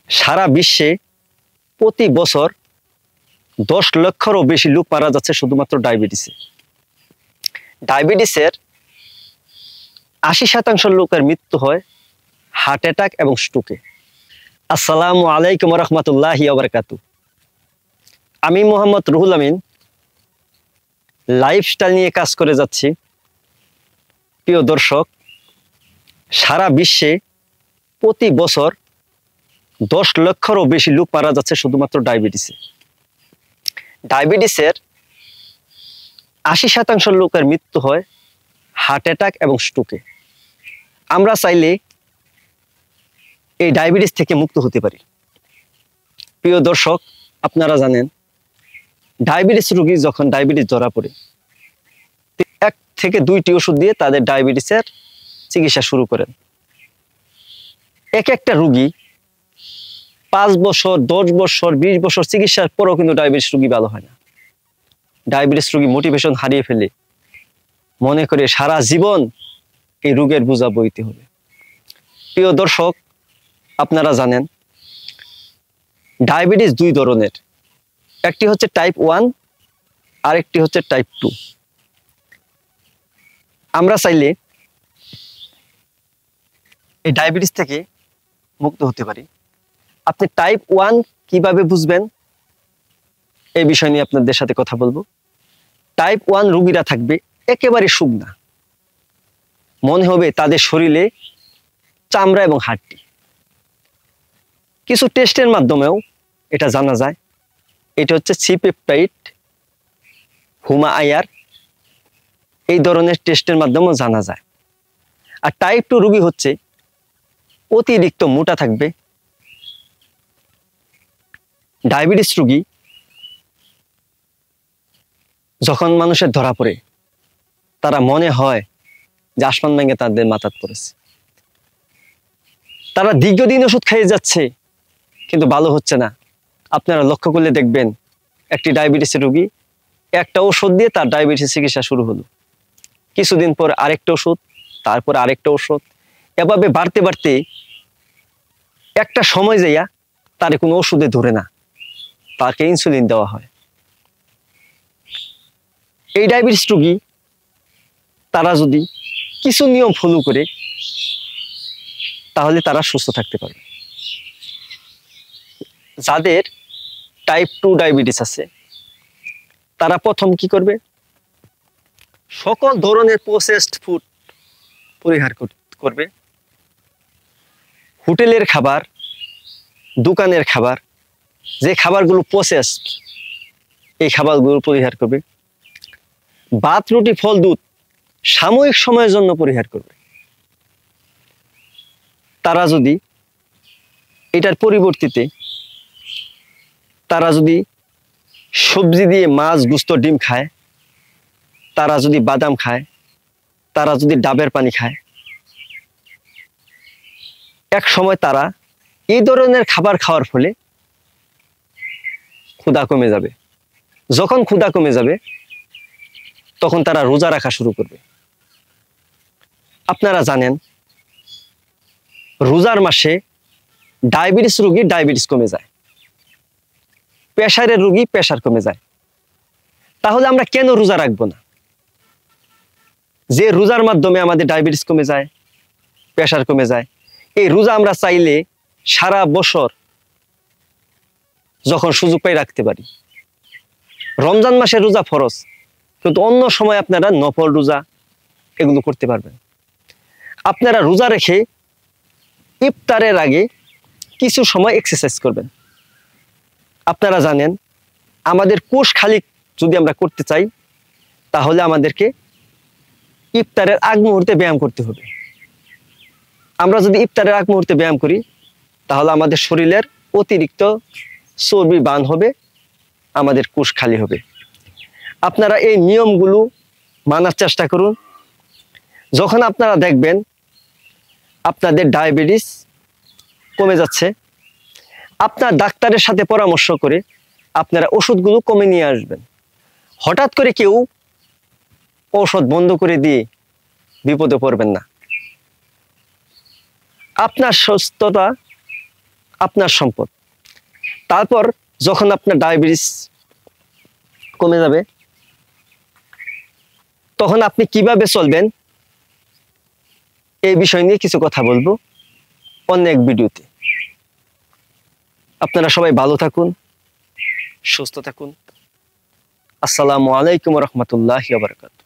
সারা বিশ্বে প্রতি বছর 10 লক্ষেরও বেশি লোক মারা যাচ্ছে শুধুমাত্র ডায়াবেটিসে। ডায়াবেটিসের 80% লোকের মৃত্যু হয় হার্ট অ্যাটাক এবং স্ট্রোকে। আসসালামু আলাইকুম রহমতুল্লাহি ওয়া বারাকাতুহু। আমি মোহাম্মদ রুহুল আমিন লাইফস্টাইল নিয়ে কাজ করে যাচ্ছি। প্রিয় দর্শক, সারা বিশ্বে প্রতি বছর 10 লক্ষেরও বেশি লোক মারা যাচ্ছে শুধুমাত্র ডায়াবেটিসে। ডায়াবেটিসের 80% লোকের মৃত্যু হয় হার্ট অ্যাটাক এবং স্ট্রোকে। আমরা চাইলে এই ডায়াবেটিস থেকে মুক্ত হতে পারি। প্রিয় দর্শক, আপনারা জানেন ডায়াবেটিস রোগী যখন ডায়াবেটিস ধরা পড়ে 1 থেকে 2টি ওষুধ দিয়ে তাদের ডায়াবেটিসের চিকিৎসা শুরু করেন। একটা রোগী 5 বছর, 10 বছর, 20 বছর চিকিৎসার পরও কিন্তু ডায়াবেটিস রোগী ভালো হয় না। ডায়াবেটিস রোগী মোটিভেশন হারিয়ে ফেলে মনে করে সারা জীবন এই রোগের বোঝা বইতে হবে। প্রিয় দর্শক, আপনারা জানেন ডায়াবেটিস 2 ধরনের, একটি হচ্ছে টাইপ 1 আর একটি হচ্ছে টাইপ 2। আমরা চাইলে এই ডায়াবেটিস থেকে মুক্ত হতে পারি। আপনি টাইপ 1 কিভাবে বুঝবেন এই বিষয় নিয়ে আপনাদের সাথে কথা বলবো। টাইপ 1 রোগীরা থাকবে একেবারে শুকনা, মনে হবে তাদের শরীরে চামড়া এবং হাড্ডি। কিছু টেস্টের মাধ্যমেও এটা জানা যায়। এটা হচ্ছে সি পেপটাইড, হুমা আয়ার, এই ধরনের টেস্টের মাধ্যমেও জানা যায়। আর টাইপ 2 রোগী হচ্ছে অতিরিক্ত মোটা থাকবে। ডায়াবেটিস রোগী যখন মানুষের ধরা পড়ে তারা মনে হয় যে আসমান ভেঙে তাদের মাথাত পড়েছে। তারা দীর্ঘদিন ওষুধ খেয়ে যাচ্ছে কিন্তু ভালো হচ্ছে না। আপনারা লক্ষ্য করলে দেখবেন একটি ডায়াবেটিসের রোগী একটা ওষুধ দিয়ে তার ডায়াবেটিস চিকিৎসা শুরু হলো, কিছুদিন পর আরেকটা ওষুধ, তারপর আরেকটা ওষুধ, এভাবে বাড়তে বাড়তে একটা সময় যাইয়া তার কোনো ওষুধে ধরে না, তাকে ইনসুলিন দেওয়া হয়। এই ডায়াবেটিস রোগী তারা যদি কিছু নিয়ম ফলো করে তাহলে তারা সুস্থ থাকতে পারবে। যাদের টাইপ 2 ডায়াবেটিস আছে তারা প্রথম কি করবে? সকল ধরনের প্রসেসড ফুড পরিহার করবে। হোটেলের খাবার, দোকানের খাবার, যে খাবারগুলো প্রসেসড এই খাবারগুলো পরিহার করবে। ভাত, রুটি, ফল, দুধ সাময়িক সময়ের জন্য পরিহার করবে। তারা যদি এটার পরিবর্তিতে তারা যদি সবজি দিয়ে মাছ, গোশত, ডিম খায়, তারা যদি বাদাম খায়, তারা যদি ডাবের পানি খায়, এক সময় তারা এই ধরনের খাবার খাওয়ার ফলে ক্ষুধা কমে যাবে। যখন ক্ষুধা কমে যাবে তখন তারা রোজা রাখা শুরু করবে। আপনারা জানেন রোজার মাসে ডায়াবেটিস রোগীর ডায়াবেটিস কমে যায়, প্রেসারের রোগী প্রেসার কমে যায়। তাহলে আমরা কেন রোজা রাখবো না? যে রোজার মাধ্যমে আমাদের ডায়াবেটিস কমে যায়, প্রেসার কমে যায়, এই রোজা আমরা চাইলে সারা বছর যখন সুযোগ পাই রাখতে পারি। রমজান মাসে রোজা ফরজ, কিন্তু অন্য সময় আপনারা নফল রোজা এগুলো করতে পারবেন। আপনারা রোজা রেখে ইফতারের আগে কিছু সময় এক্সারসাইজ করবেন। আপনারা জানেন আমাদের কোষ খালি যদি আমরা করতে চাই তাহলে আমাদেরকে ইফতারের আগ মুহূর্তে ব্যায়াম করতে হবে। আমরা যদি ইফতারের আগ মুহূর্তে ব্যায়াম করি তাহলে আমাদের শরীরের অতিরিক্ত চর্বি বার্ন হবে, আমাদের কোষ খালি হবে। আপনারা এই নিয়মগুলো মানার চেষ্টা করুন। যখন আপনারা দেখবেন আপনাদের ডায়াবেটিস কমে যাচ্ছে, আপনার ডাক্তারের সাথে পরামর্শ করে আপনারা ওষুধগুলো কমে নিয়ে আসবেন। হঠাৎ করে কেউ ঔষধ বন্ধ করে দিয়ে বিপদে পড়বেন না। আপনার সুস্থতা আপনার সম্পদ। তারপর যখন আপনার ডায়াবেটিস কমে যাবে, তখন আপনি কিভাবে চলবেন এই বিষয় নিয়ে কিছু কথা বলবো অন্য এক ভিডিওতে। আপনারা সবাই ভালো থাকুন, সুস্থ থাকুন। আসসালামু আলাইকুম ওয়া রাহমাতুল্লাহি ওয়া বারাকাতুহু।